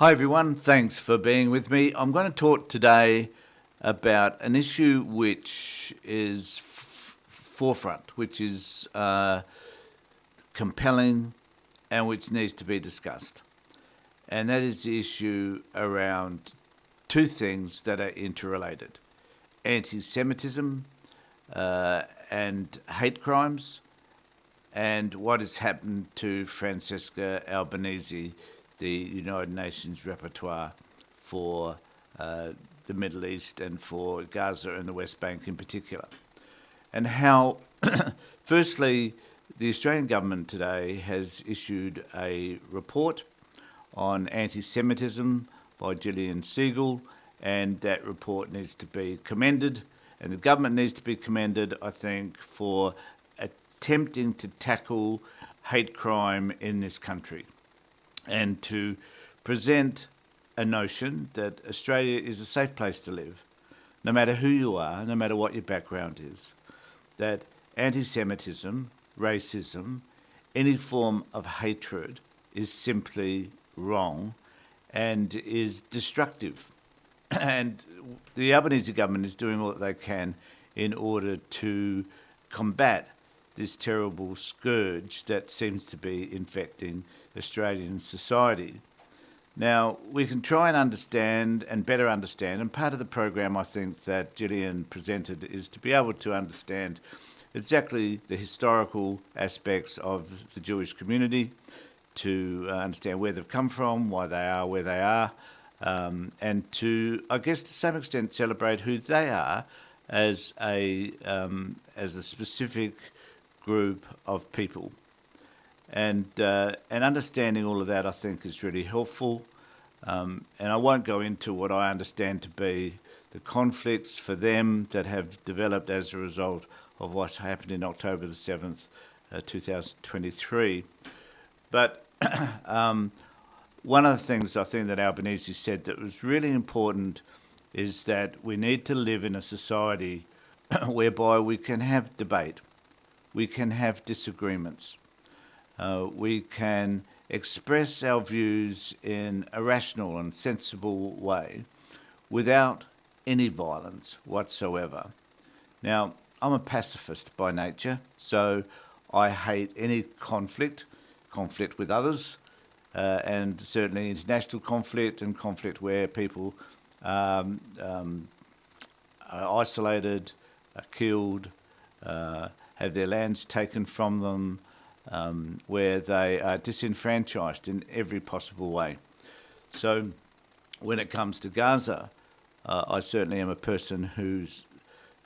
Hi everyone, thanks for being with me. I'm going to talk today about an issue which is forefront, which is compelling and which needs to be discussed. And that is the issue around two things that are interrelated: anti-Semitism and hate crimes, and what has happened to Francesca Albanese, the United Nations rapporteur for the Middle East and for Gaza and the West Bank in particular. And how, firstly, the Australian government today has issued a report on anti-Semitism by Gillian Siegel, and that report needs to be commended, and the government needs to be commended, I think, for attempting to tackle hate crime in this country and to present a notion that Australia is a safe place to live, no matter who you are, no matter what your background is, that anti-Semitism, racism, any form of hatred is simply wrong and is destructive. And the Albanese government is doing all that they can in order to combat this terrible scourge that seems to be infecting Australian society. Now, we can try and understand and better understand, and part of the program I think that Gillian presented is to be able to understand exactly the historical aspects of the Jewish community, to understand where they've come from, why they are where they are, and to, I guess, to some extent celebrate who they are as a specific group of people. And understanding all of that, I think, is really helpful. And I won't go into what I understand to be the conflicts for them that have developed as a result of what's happened in October the 7th, 2023. But one of the things I think that Albanese said that was really important is that we need to live in a society whereby we can have debate, we can have disagreements, we can express our views in a rational and sensible way without any violence whatsoever. Now, I'm a pacifist by nature, so I hate any conflict with others, and certainly international conflict and conflict where people are isolated, are killed, have their lands taken from them, where they are disenfranchised in every possible way. So when it comes to Gaza, I certainly am a person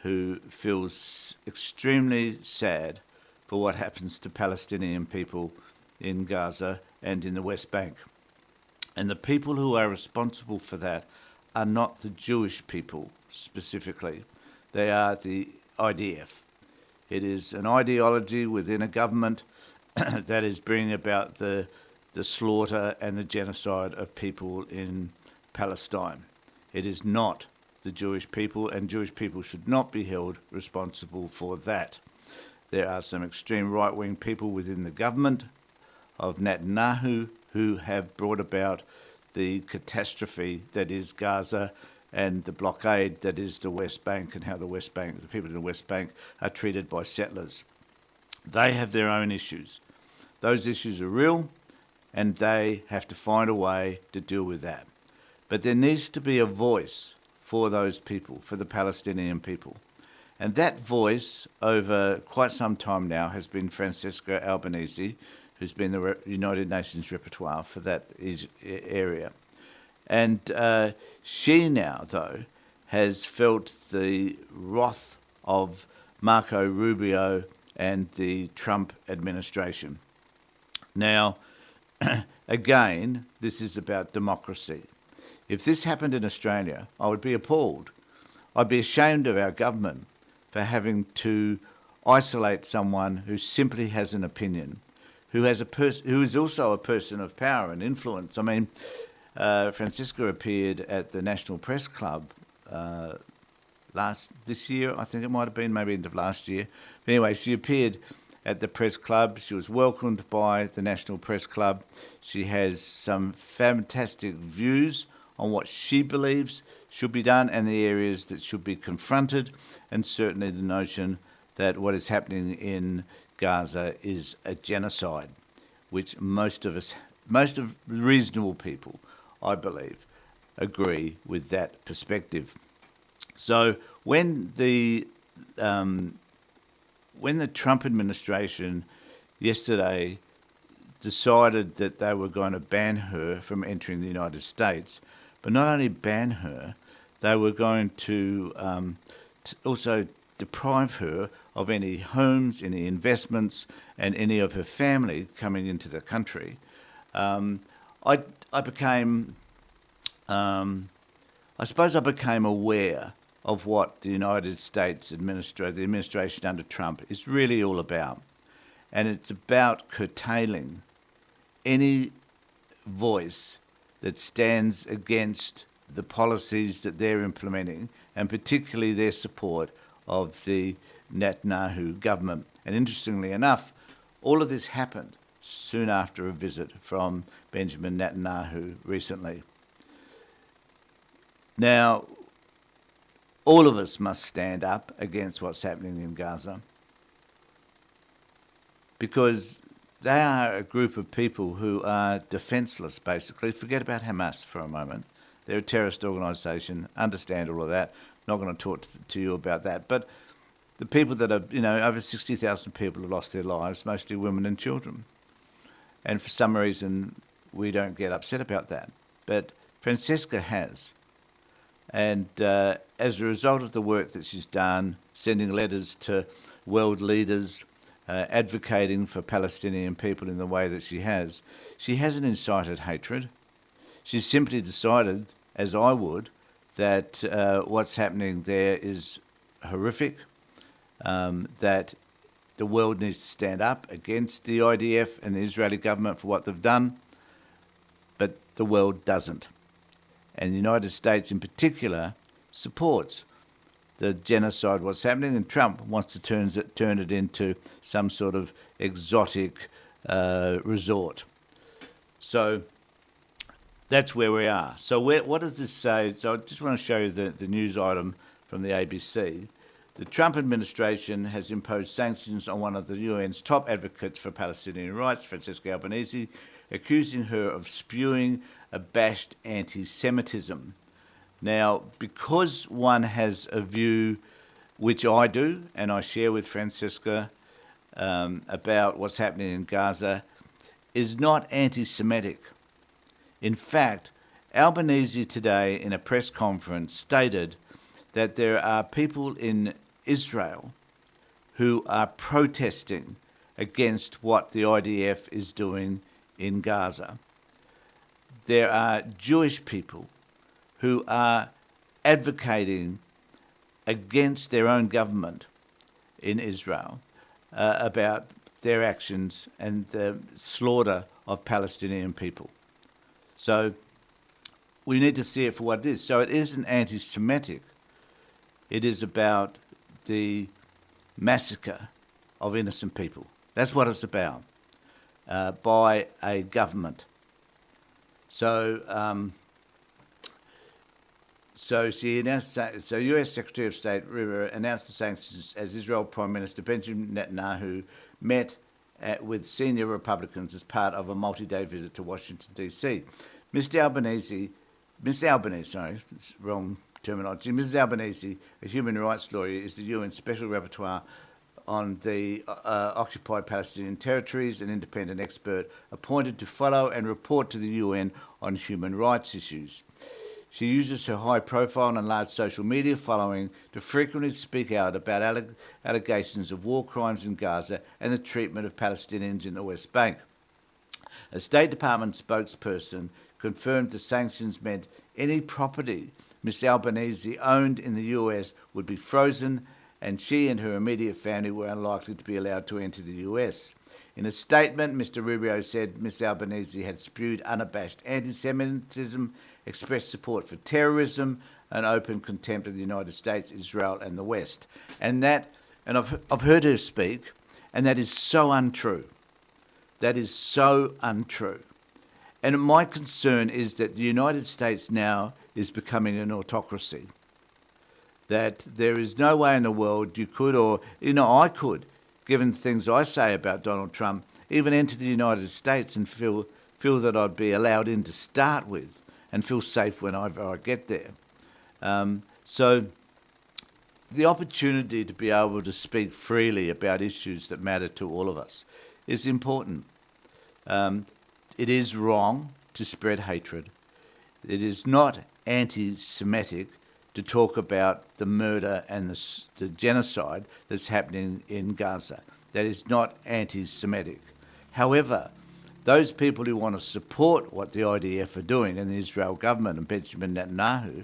who feels extremely sad for what happens to Palestinian people in Gaza and in the West Bank. And the people who are responsible for that are not the Jewish people specifically. They are the IDF. It is an ideology within a government that is bringing about the slaughter and the genocide of people in Palestine. It is not the Jewish people, and Jewish people should not be held responsible for that. There are some extreme right-wing people within the government of Netanyahu who have brought about the catastrophe that is Gaza and the blockade that is the West Bank, and how the people in the West Bank are treated by settlers. They have their own issues. Those issues are real, and they have to find a way to deal with that. But there needs to be a voice for those people, for the Palestinian people. And that voice, over quite some time now, has been Francesca Albanese, who's been the United Nations rapporteur for that area. And she now, though, has felt the wrath of Marco Rubio and the Trump administration. Now, again, this is about democracy. If this happened in Australia, I would be appalled. I'd be ashamed of our government for having to isolate someone who simply has an opinion, who is also a person of power and influence. I mean, Francesca appeared at the National Press Club this year, I think it might have been, maybe end of last year. But anyway, she appeared at the press club. She was welcomed by the National Press Club. She has some fantastic views on what she believes should be done and the areas that should be confronted, and certainly the notion that what is happening in Gaza is a genocide, which most of reasonable people, I believe, agree with that perspective. So when the Trump administration yesterday decided that they were going to ban her from entering the United States, but not only ban her, they were going to also deprive her of any homes, any investments, and any of her family coming into the country. I became aware of what the United States the administration under Trump is really all about. And it's about curtailing any voice that stands against the policies that they're implementing, and particularly their support of the Netanyahu government. And interestingly enough, all of this happened soon after a visit from Benjamin Netanyahu recently. Now, all of us must stand up against what's happening in Gaza, because they are a group of people who are defenseless, basically. Forget about Hamas for a moment. They're a terrorist organisation, understand all of that. Not going to talk to you about that. But the people that are, over 60,000 people have lost their lives, mostly women and children. And for some reason, we don't get upset about that. But Francesca has. And as a result of the work that she's done, sending letters to world leaders, advocating for Palestinian people in the way that she hasn't incited hatred. She's simply decided, as I would, that what's happening there is horrific, that the world needs to stand up against the IDF and the Israeli government for what they've done, but the world doesn't. And the United States in particular supports the genocide, what's happening, and Trump wants to turn it into some sort of exotic resort. So that's where we are. So what does this say? So I just want to show you the news item from the ABC. The Trump administration has imposed sanctions on one of the UN's top advocates for Palestinian rights, Francesca Albanese, accusing her of spewing abashed anti-Semitism. Now, because one has a view, which I do, and I share with Francesca, about what's happening in Gaza, is not anti-Semitic. In fact, Albanese today in a press conference stated that there are people in Israel who are protesting against what the IDF is doing in Gaza. There are Jewish people who are advocating against their own government in Israel about their actions and the slaughter of Palestinian people. So we need to see it for what it is. So it isn't anti-Semitic. It is about the massacre of innocent people. That's what it's about, by a government. So she announced. So U.S. Secretary of State Rivera announced the sanctions as Israel Prime Minister Benjamin Netanyahu met with senior Republicans as part of a multi-day visit to Washington D.C. Mrs. Albanese, wrong terminology. Mrs. Albanese, a human rights lawyer, is the UN Special Rapporteur on the occupied Palestinian territories, an independent expert appointed to follow and report to the UN on human rights issues. She uses her high profile and large social media following to frequently speak out about allegations of war crimes in Gaza and the treatment of Palestinians in the West Bank. A State Department spokesperson confirmed the sanctions meant any property Ms. Albanese owned in the US would be frozen, and she and her immediate family were unlikely to be allowed to enter the US. In a statement, Mr. Rubio said Ms. Albanese had spewed unabashed anti-Semitism, expressed support for terrorism, and open contempt of the United States, Israel, and the West. And I've heard her speak, And that is so untrue. That is so untrue. And my concern is that the United States now is becoming an autocracy. That there is no way in the world you could, or, I could, given things I say about Donald Trump, even enter the United States and feel that I'd be allowed in to start with and feel safe whenever I get there. So the opportunity to be able to speak freely about issues that matter to all of us is important. It is wrong to spread hatred. It is not anti-Semitic to talk about the murder and the genocide that's happening in Gaza. That is not anti-Semitic. However, those people who want to support what the IDF are doing and the Israel government and Benjamin Netanyahu,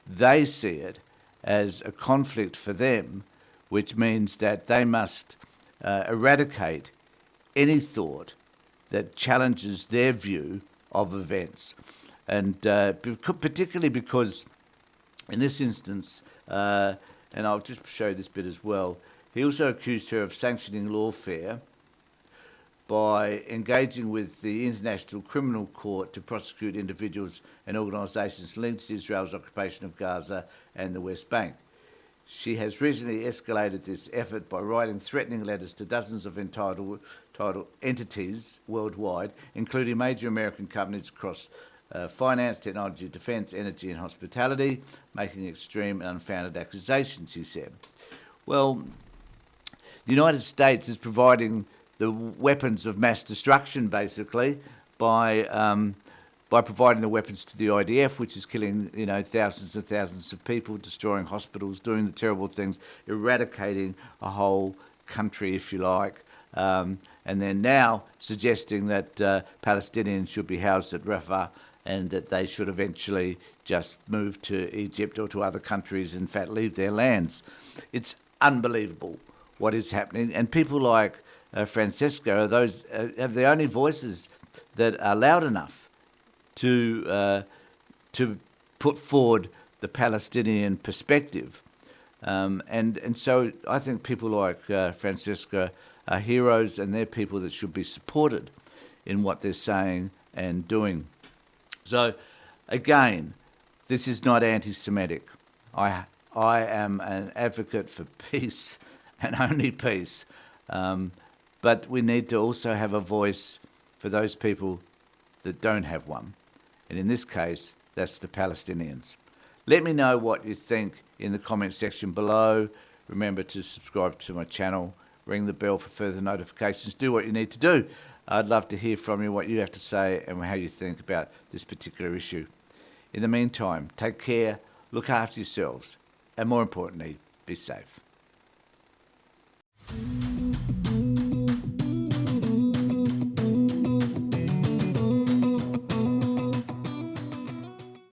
they see it as a conflict for them, which means that they must eradicate any thought that challenges their view of events. And particularly because in this instance, and I'll just show this bit as well, he also accused her of sanctioning lawfare by engaging with the International Criminal Court to prosecute individuals and organisations linked to Israel's occupation of Gaza and the West Bank. She has recently escalated this effort by writing threatening letters to dozens of entitled entities worldwide, including major American companies across finance, technology, defence, energy and hospitality, making extreme and unfounded accusations, he said. Well, the United States is providing the weapons of mass destruction, basically, by providing the weapons to the IDF, which is killing, thousands and thousands of people, destroying hospitals, doing the terrible things, eradicating a whole country, if you like, and then now suggesting that Palestinians should be housed at Rafah and that they should eventually just move to Egypt or to other countries, in fact, leave their lands. It's unbelievable what is happening, and people like Francesca are have the only voices that are loud enough to put forward the Palestinian perspective, and so I think people like Francesca are heroes, and they're people that should be supported in what they're saying and doing. So, again, this is not anti-Semitic. I am an advocate for peace and only peace. But we need to also have a voice for those people that don't have one. And in this case, that's the Palestinians. Let me know what you think in the comment section below. Remember to subscribe to my channel, ring the bell for further notifications, do what you need to do. I'd love to hear from you what you have to say and how you think about this particular issue. In the meantime, take care, look after yourselves, and more importantly, be safe.